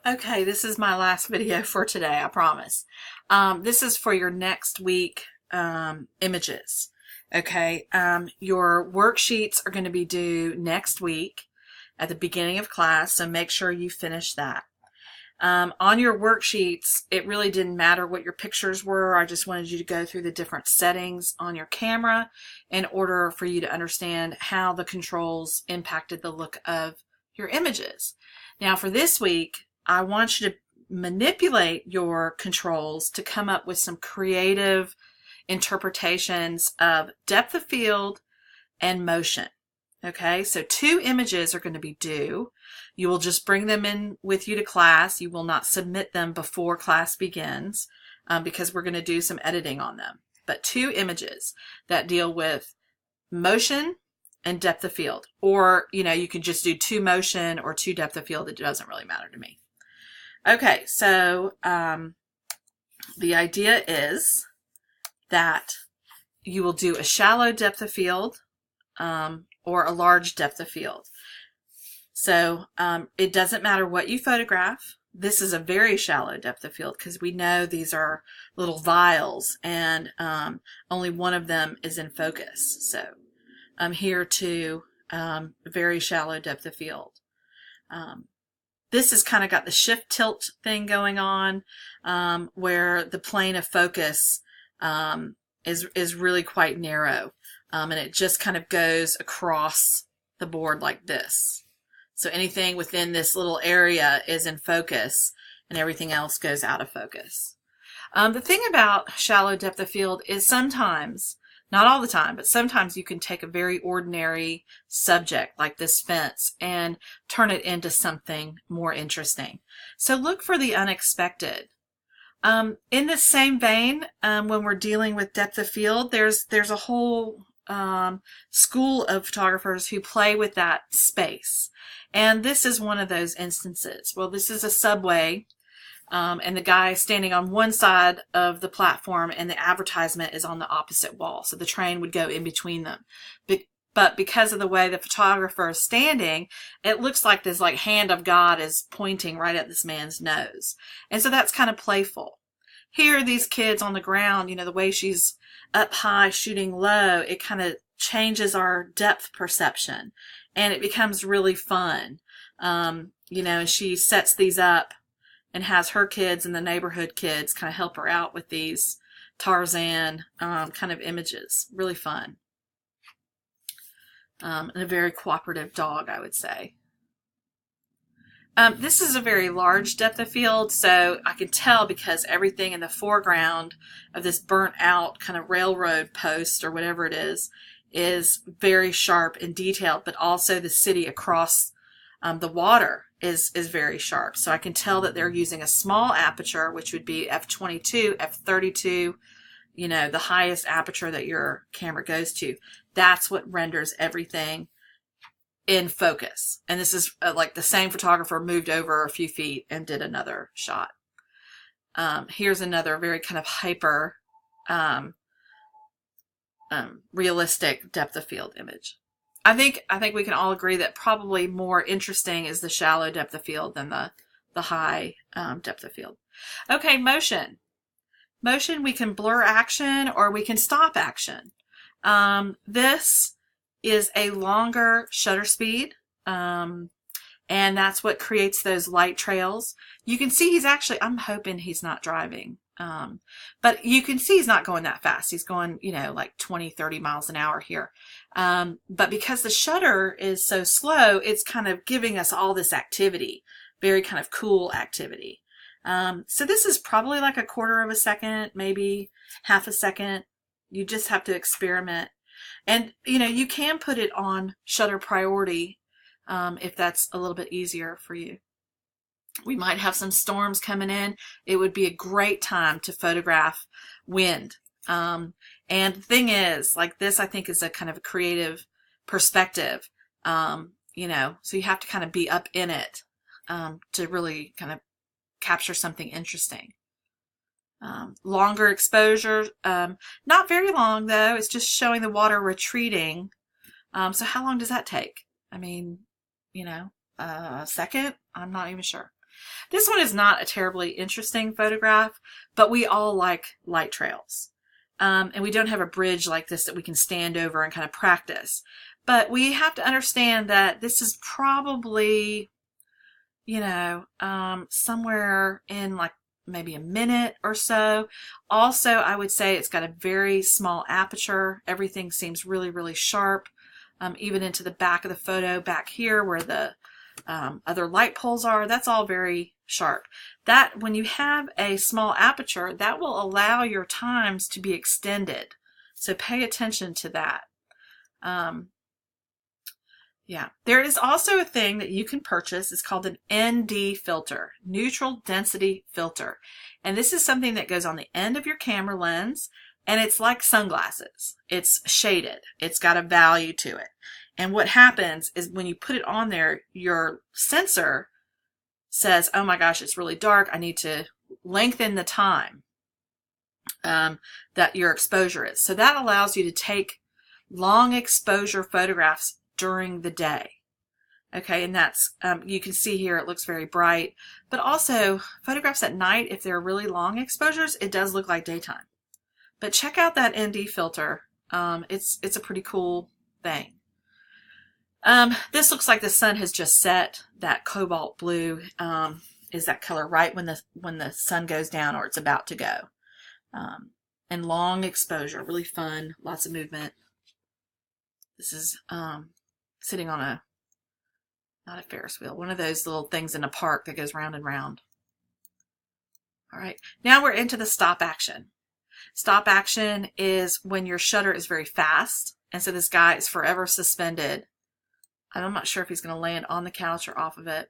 Okay, this is my last video for today, I promise. This is for your next week images. Okay, your worksheets are going to be due next week at the beginning of class, so make sure you finish that. On your worksheets, it really didn't matter what your pictures were. I just wanted you to go through the different settings on your camera in order for you to understand how the controls impacted the look of your images. Now for this week, I want you to manipulate your controls to come up with some creative interpretations of depth of field and motion. Okay, so 2 images are going to be due. You will just bring them in with you to class. You will not submit them before class begins because we're going to do some editing on them. But 2 images that deal with motion and depth of field. Or, you can just do 2 motion or 2 depth of field. It doesn't really matter to me. Okay, so the idea is that you will do a shallow depth of field or a large depth of field. So it doesn't matter what you photograph. This is a very shallow depth of field because we know these are little vials and only one of them is in focus. So I'm here to very shallow depth of field. This has kind of got the shift tilt thing going on where the plane of focus is really quite narrow and it just kind of goes across the board like this. So anything within this little area is in focus and everything else goes out of focus. The thing about shallow depth of field is sometimes, not all the time, but sometimes you can take a very ordinary subject like this fence and turn it into something more interesting. So look for the unexpected. In the same vein, when we're dealing with depth of field, there's a whole school of photographers who play with that space. And this is one of those instances. Well, this is a subway. And the guy is standing on one side of the platform and the advertisement is on the opposite wall. So the train would go in between them. But because of the way the photographer is standing, it looks like this hand of God is pointing right at this man's nose. And so that's kind of playful. Here, these kids on the ground, the way she's up high shooting low, it kind of changes our depth perception and it becomes really fun. And she sets these up and has her kids and the neighborhood kids kind of help her out with these Tarzan kind of images. Really fun. And a very cooperative dog, I would say. This is a very large depth of field, so I can tell because everything in the foreground of this burnt out kind of railroad post or whatever it is very sharp and detailed, but also the city across the water is very sharp. So I can tell that they're using a small aperture, which would be f/22, f/32, the highest aperture that your camera goes to. That's what renders everything in focus. And this is like the same photographer moved over a few feet and did another shot. Here's another very kind of hyper realistic depth of field image. I think we can all agree that probably more interesting is the shallow depth of field than the high depth of field. Okay, motion. Motion, we can blur action or we can stop action. This is a longer shutter speed, and that's what creates those light trails. You can see he's actually, I'm hoping he's not driving, but you can see he's not going that fast. He's going, like 20, 30 miles an hour here. But because the shutter is so slow, it's kind of giving us all this activity, very kind of cool activity. So this is probably like 1/4 of a second, maybe half a second. You just have to experiment. And, you can put it on shutter priority if that's a little bit easier for you. We might have some storms coming in. It would be a great time to photograph wind. And the thing is, like this, I think is a kind of a creative perspective, so you have to kind of be up in it to really kind of capture something interesting. Longer exposure, not very long though. It's just showing the water retreating. So how long does that take? I mean, a second? I'm not even sure. This one is not a terribly interesting photograph, but we all like light trails. And we don't have a bridge like this that we can stand over and kind of practice. But we have to understand that this is probably, you know, somewhere in like maybe a minute or so. Also, I would say it's got a very small aperture. Everything seems really, really sharp, even into the back of the photo back here where the other light poles are. That's all very sharp. That when you have a small aperture, that will allow your times to be extended. So pay attention to that. Yeah, there is also a thing that you can purchase. It's called an ND filter, neutral density filter. And this is something that goes on the end of your camera lens, and it's like sunglasses. It's shaded. It's got a value to it. And what happens is when you put it on there, your sensor says, oh my gosh, it's really dark. I need to lengthen the time that your exposure is. So that allows you to take long exposure photographs during the day. Okay, and that's, you can see here it looks very bright, but also photographs at night, if they're really long exposures, it does look like daytime. But check out that ND filter. It's a pretty cool thing. This looks like the sun has just set. That cobalt blue is that color right when the sun goes down or it's about to go. And long exposure, really fun, lots of movement. This is sitting on not a Ferris wheel, one of those little things in a park that goes round and round. All right, now we're into the stop action. Stop action is when your shutter is very fast, and so this guy is forever suspended. I'm not sure if he's going to land on the couch or off of it.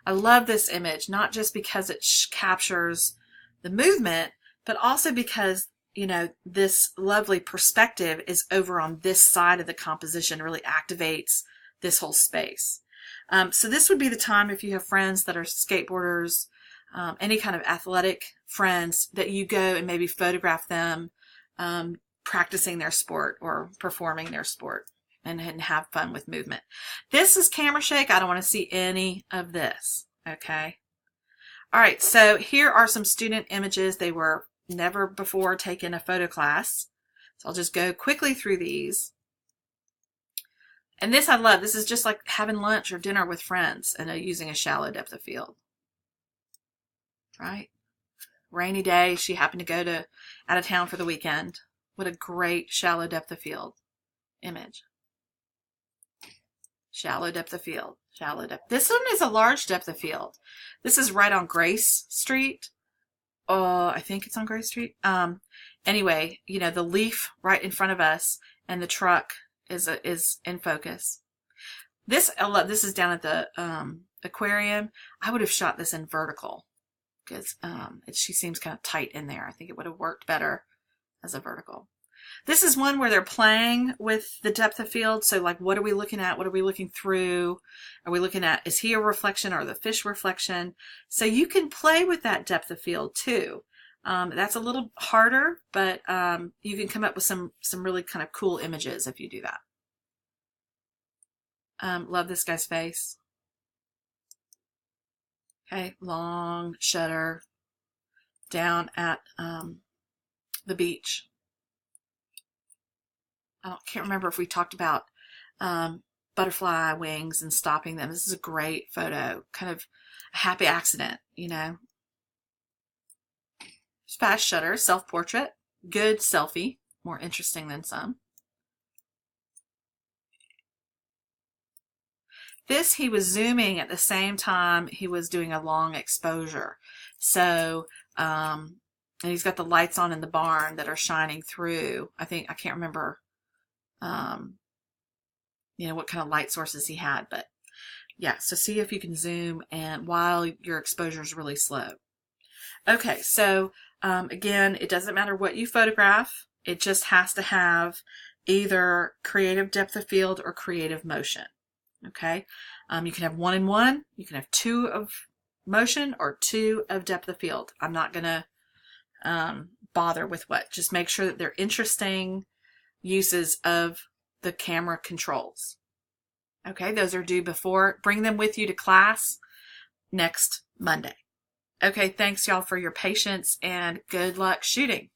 I love this image, not just because it captures the movement, but also because, you know, this lovely perspective is over on this side of the composition, really activates this whole space. So this would be the time if you have friends that are skateboarders, any kind of athletic friends, that you go and maybe photograph them practicing their sport or performing their sport and have fun with movement. This is camera shake. I don't want to see any of this. Okay. All right. So here are some student images. They were never before taken a photo class. So I'll just go quickly through these. And this I love. This is just like having lunch or dinner with friends and using a shallow depth of field. Right? Rainy day. She happened to go out of town for the weekend. What a great shallow depth of field image. Shallow depth of field. Shallow depth. This one is a large depth of field. This is right on Grace Street. I think it's on Grace Street. Anyway, you know, the leaf right in front of us and the truck is in focus. This is down at the aquarium. I would have shot this in vertical because she seems kind of tight in there. I think it would have worked better as a vertical. This is one where they're playing with the depth of field. So like, what are we looking at? What are we looking through? Are we looking at, is he a reflection or the fish reflection? So you can play with that depth of field too. That's a little harder, but you can come up with some really kind of cool images if you do that. Love this guy's face. Okay, long shutter down at the beach. I can't remember if we talked about butterfly wings and stopping them. This is a great photo, kind of a happy accident, you know. Fast shutter, self-portrait, good selfie, more interesting than some. This, he was zooming at the same time he was doing a long exposure. So, and he's got the lights on in the barn that are shining through. I can't remember you know, what kind of light sources he had, but yeah, so see if you can zoom and while your exposure is really slow. Okay, so again, it doesn't matter what you photograph, it just has to have either creative depth of field or creative motion. Okay, you can have 1 and 1, you can have 2 of motion or 2 of depth of field. I'm not gonna bother with what, just make sure that they're interesting uses of the camera controls. Okay, those are due before. Bring them with you to class. next Monday. Okay, thanks y'all for your patience and good luck shooting.